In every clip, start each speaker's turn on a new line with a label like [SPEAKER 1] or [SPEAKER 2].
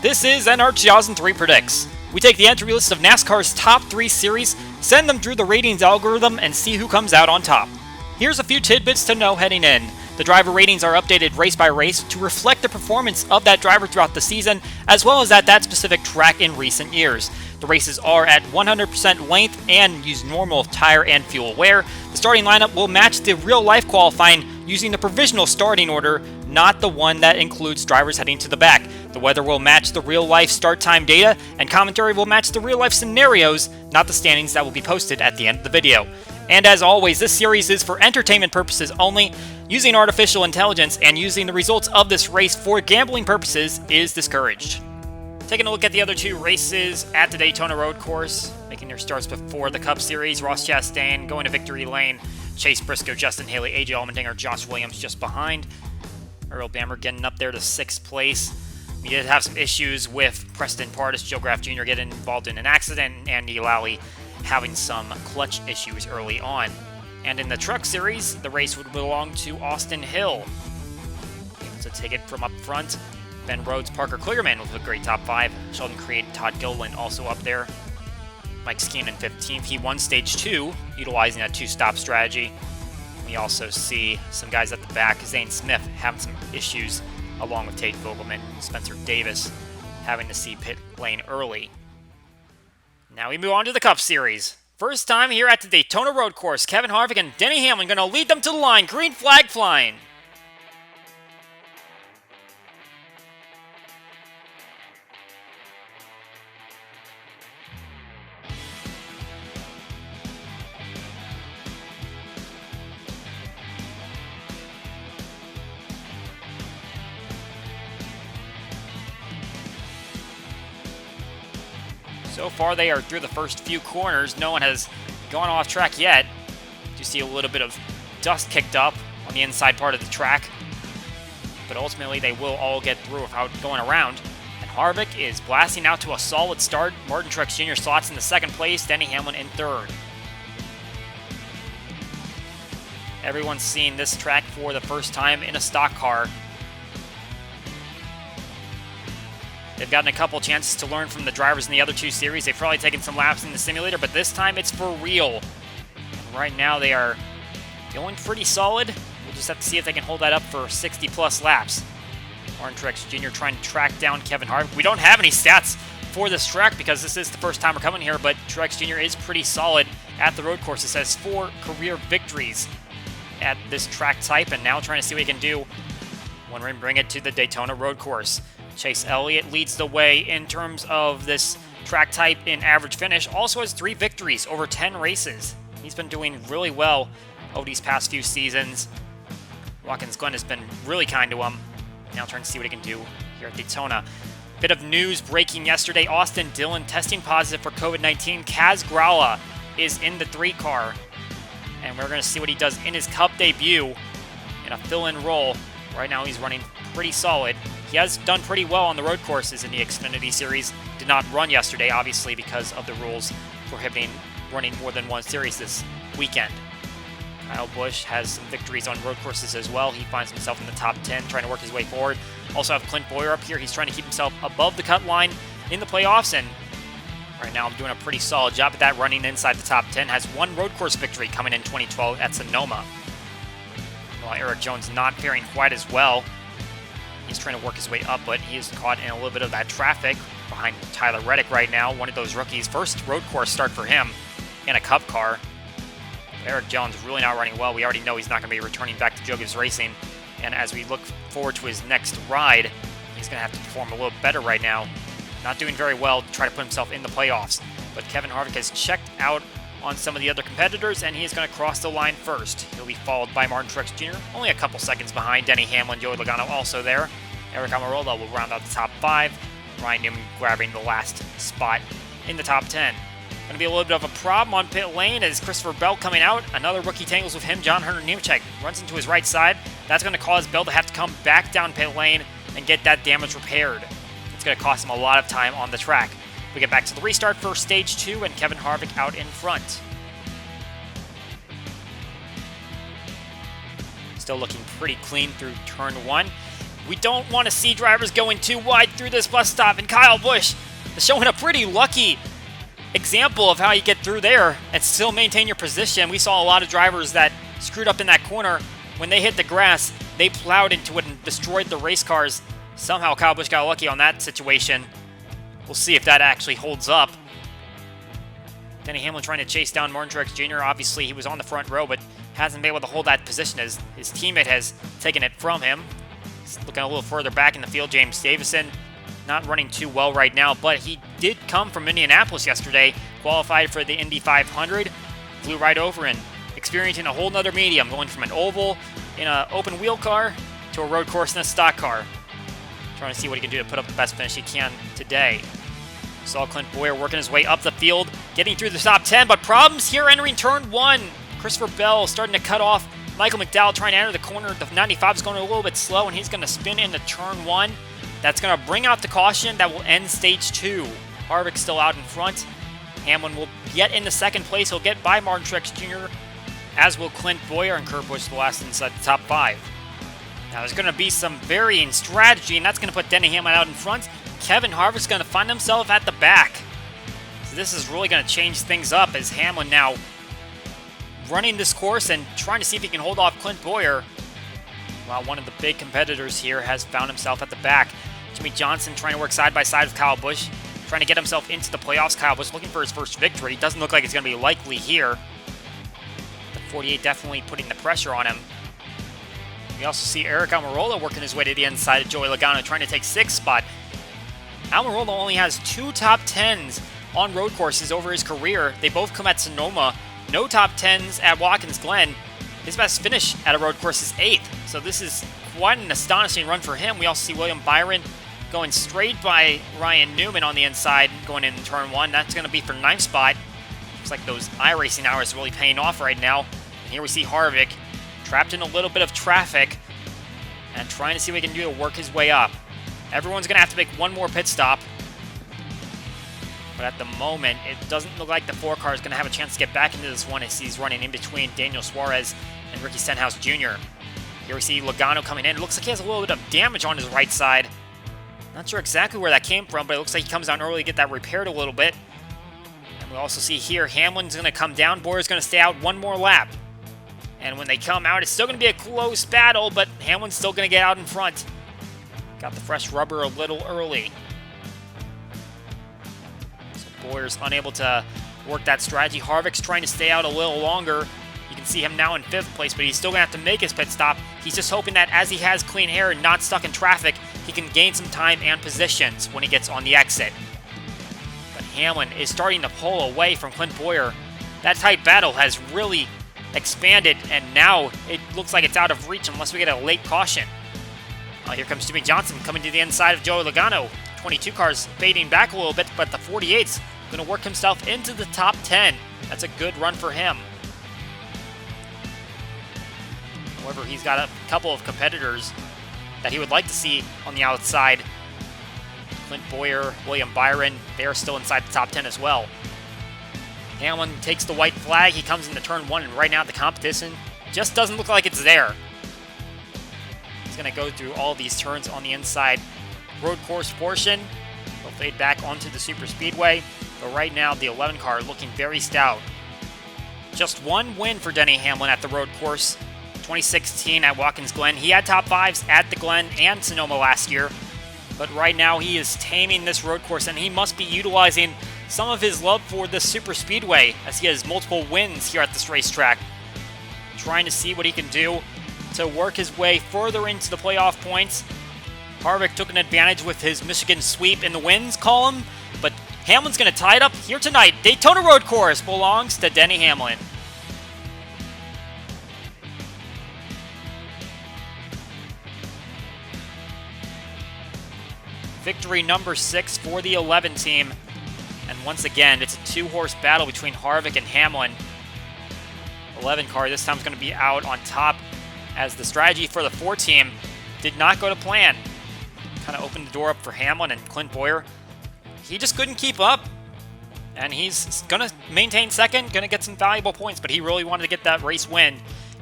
[SPEAKER 1] This is NR2003 Predicts. We take the entry list of NASCAR's top 3 series, send them through the ratings algorithm, and see who comes out on top. Here's a few tidbits to know heading in. The driver ratings are updated race by race to reflect the performance of that driver throughout the season, as well as at that specific track in recent years. The races are at 100% length and use normal tire and fuel wear. The starting lineup will match the real-life qualifying using the provisional starting order, not the one that includes drivers heading to the back. The weather will match the real-life start time data, and commentary will match the real-life scenarios, not the standings that will be posted at the end of the video. And as always, this series is for entertainment purposes only. Using artificial intelligence and using the results of this race for gambling purposes is discouraged. Taking a look at the other 2 races at the Daytona road course, making their starts before the Cup Series. Ross Chastain going to victory lane. Chase Briscoe, Justin Haley, AJ Allmendinger, Josh Williams just behind. Earl Bamber getting up there to 6th place. We did have some issues with Preston Pardis, Joe Graff Jr. getting involved in an accident, and Andy Lally having some clutch issues early on. And in the Truck Series, the race would belong to Austin Hill. Able to take it from up front. Ben Rhodes, Parker Kligerman with a great top 5. Sheldon Creed, Todd Gilliland also up there. Mike Skeenan 15th. He won Stage 2, utilizing that 2-stop strategy. We also see some guys at the back. Zane Smith having some issues, along with Tate Vogelman, Spencer Davis having to see pit lane early. Now we move on to the Cup Series. First time here at the Daytona road course, Kevin Harvick and Denny Hamlin going to lead them to the line. Green flag flying. So far, they are through the first few corners. No one has gone off track yet. You see a little bit of dust kicked up on the inside part of the track. But ultimately, they will all get through without going around. And Harvick is blasting out to a solid start. Martin Truex Jr. slots in the 2nd place. Denny Hamlin in 3rd. Everyone's seeing this track for the first time in a stock car. They've gotten a couple chances to learn from the drivers in the other 2 series. They've probably taken some laps in the simulator, but this time it's for real. And right now they are going pretty solid. We'll just have to see if they can hold that up for 60-plus laps. Martin Truex Jr. trying to track down Kevin Harvick. We don't have any stats for this track because this is the first time we're coming here, but Truex Jr. is pretty solid at the road course. It says 4 career victories at this track type, and now trying to see what he can do when we bring it to the Daytona road course. Chase Elliott leads the way in terms of this track type in average finish. Also has 3 victories over 10 races. He's been doing really well over these past few seasons. Watkins Glen has been really kind to him. Now trying to see what he can do here at Daytona. Bit of news breaking yesterday. Austin Dillon testing positive for COVID-19. Kaz Grala is in the 3 car. And we're going to see what he does in his Cup debut in a fill-in role. Right now he's running pretty solid. He has done pretty well on the road courses in the Xfinity Series. Did not run yesterday, obviously, because of the rules prohibiting running more than one series this weekend. Kyle Busch has some victories on road courses as well. He finds himself in the top 10, trying to work his way forward. Also have Clint Bowyer up here. He's trying to keep himself above the cut line in the playoffs, and right now I'm doing a pretty solid job at that, running inside the top 10. Has 1 road course victory coming in 2012 at Sonoma. While Eric Jones not faring quite as well. He's trying to work his way up, but he is caught in a little bit of that traffic behind Tyler Reddick right now. One of those rookies. First road course start for him in a Cup car. Eric Jones really not running well. We already know he's not going to be returning back to Joe Gibbs Racing. And as we look forward to his next ride, he's going to have to perform a little better right now. Not doing very well to try to put himself in the playoffs. But Kevin Harvick has checked out on some of the other competitors, and he is going to cross the line first. He'll be followed by Martin Truex Jr., only a couple seconds behind. Denny Hamlin, Joey Logano also there. Eric Almirola will round out the top 5. Ryan Newman grabbing the last spot in the top 10. Going to be a little bit of a problem on pit lane as Christopher Bell coming out. Another rookie tangles with him. John Hunter Nemechek runs into his right side. That's going to cause Bell to have to come back down pit lane and get that damage repaired. It's going to cost him a lot of time on the track. We get back to the restart for Stage 2 and Kevin Harvick out in front. Still looking pretty clean through Turn 1. We don't want to see drivers going too wide through this bus stop, and Kyle Busch is showing a pretty lucky example of how you get through there and still maintain your position. We saw a lot of drivers that screwed up in that corner. When they hit the grass, they plowed into it and destroyed the race cars. Somehow Kyle Busch got lucky on that situation. We'll see if that actually holds up. Denny Hamlin trying to chase down Martin Truex Jr. Obviously, he was on the front row, but hasn't been able to hold that position as his teammate has taken it from him. He's looking a little further back in the field. James Davison not running too well right now, but he did come from Indianapolis yesterday, qualified for the Indy 500, flew right over and experiencing a whole nother medium, going from an oval in an open wheel car to a road course in a stock car. Trying to see what he can do to put up the best finish he can today. Saw Clint Bowyer working his way up the field, getting through the top 10, but problems here entering turn 1. Christopher Bell starting to cut off Michael McDowell, trying to enter the corner. The 95 is going a little bit slow, and he's going to spin into turn 1. That's going to bring out the caution that will end stage 2. Harvick still out in front. Hamlin will get into second place. He'll get by Martin Truex Jr., as will Clint Bowyer, and Kurt Busch the last inside the top 5. Now there's going to be some varying strategy, and that's going to put Denny Hamlin out in front. Kevin Harvick's going to find himself at the back. So this is really going to change things up as Hamlin now running this course and trying to see if he can hold off Clint Bowyer, while one of the big competitors here has found himself at the back. Jimmy Johnson trying to work side by side with Kyle Busch, trying to get himself into the playoffs. Kyle Busch looking for his first victory. Doesn't look like it's going to be likely here. The 48 definitely putting the pressure on him. We also see Eric Almirola working his way to the inside of Joey Logano, trying to take 6th spot. Almirola only has 2 top 10s on road courses over his career. They both come at Sonoma. No top 10s at Watkins Glen. His best finish at a road course is 8th. So this is quite an astonishing run for him. We also see William Byron going straight by Ryan Newman on the inside, going in turn 1. That's going to be for 9th spot. Looks like those iRacing hours are really paying off right now. And here we see Harvick trapped in a little bit of traffic and trying to see what he can do to work his way up. Everyone's going to have to make one more pit stop. But at the moment, it doesn't look like the 4 car is going to have a chance to get back into this one as he's running in between Daniel Suarez and Ricky Stenhouse Jr. Here we see Logano coming in. It looks like he has a little bit of damage on his right side. Not sure exactly where that came from, but it looks like he comes down early to get that repaired a little bit. And we also see here Hamlin's going to come down. Bowyer's going to stay out one more lap. And when they come out, it's still going to be a close battle, but Hamlin's still going to get out in front. Got the fresh rubber a little early. So Bowyer's unable to work that strategy. Harvick's trying to stay out a little longer. You can see him now in 5th place, but he's still going to have to make his pit stop. He's just hoping that as he has clean air and not stuck in traffic, he can gain some time and positions when he gets on the exit. But Hamlin is starting to pull away from Clint Bowyer. That tight battle has really expanded, and now it looks like it's out of reach unless we get a late caution. Here comes Jimmy Johnson coming to the inside of Joey Logano. 22 cars fading back a little bit, but the 48's going to work himself into the top 10. That's a good run for him. However, he's got a couple of competitors that he would like to see on the outside. Clint Bowyer, William Byron, they are still inside the top 10 as well. Hamlin takes the white flag. He comes into turn 1, and right now the competition just doesn't look like it's there. He's going to go through all these turns on the inside road course portion. He'll fade back onto the super speedway. But right now, the 11 car looking very stout. Just one win for Denny Hamlin at the road course. 2016 at Watkins Glen. He had top 5s at the Glen and Sonoma last year. But right now, he is taming this road course, and he must be utilizing some of his love for the super speedway as he has multiple wins here at this racetrack. Trying to see what he can do to work his way further into the playoff points. Harvick took an advantage with his Michigan sweep in the wins column, but Hamlin's going to tie it up here tonight. Daytona Road Course belongs to Denny Hamlin. Victory number 6 for the 11 team. And once again, it's a 2-horse battle between Harvick and Hamlin. 11 car this time is going to be out on top as the strategy for the 4 team did not go to plan. Kind of opened the door up for Hamlin and Clint Bowyer. He just couldn't keep up. And he's going to maintain second, going to get some valuable points, but he really wanted to get that race win.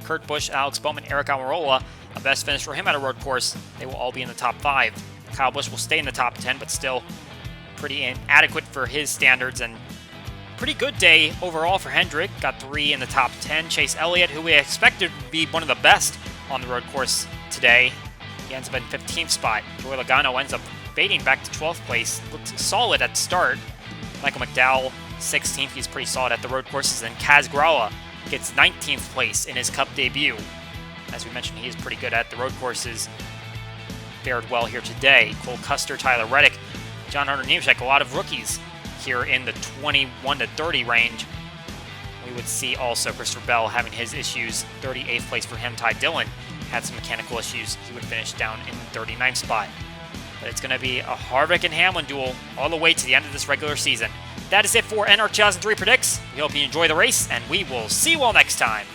[SPEAKER 1] Kurt Busch, Alex Bowman, Eric Almirola, a best finish for him at a road course. They will all be in the top 5. Kyle Busch will stay in the top 10, but still pretty inadequate for his standards, and pretty good day overall for Hendrick. Got 3 in the top 10. Chase Elliott, who we expected to be one of the best on the road course today, he ends up in 15th spot. Joey Logano ends up fading back to 12th place. Looked solid at the start. Michael McDowell, 16th. He's pretty solid at the road courses. And Kaz Grala gets 19th place in his Cup debut. As we mentioned, he is pretty good at the road courses. Fared well here today. Cole Custer, Tyler Reddick, John Hunter Nemechek, a lot of rookies here in the 21 to 30 range. We would see also Christopher Bell having his issues. 38th place for him. Ty Dillon had some mechanical issues. He would finish down in the 39th spot. But it's going to be a Harvick and Hamlin duel all the way to the end of this regular season. That is it for NR2003 Predicts. We hope you enjoy the race, and we will see you all next time.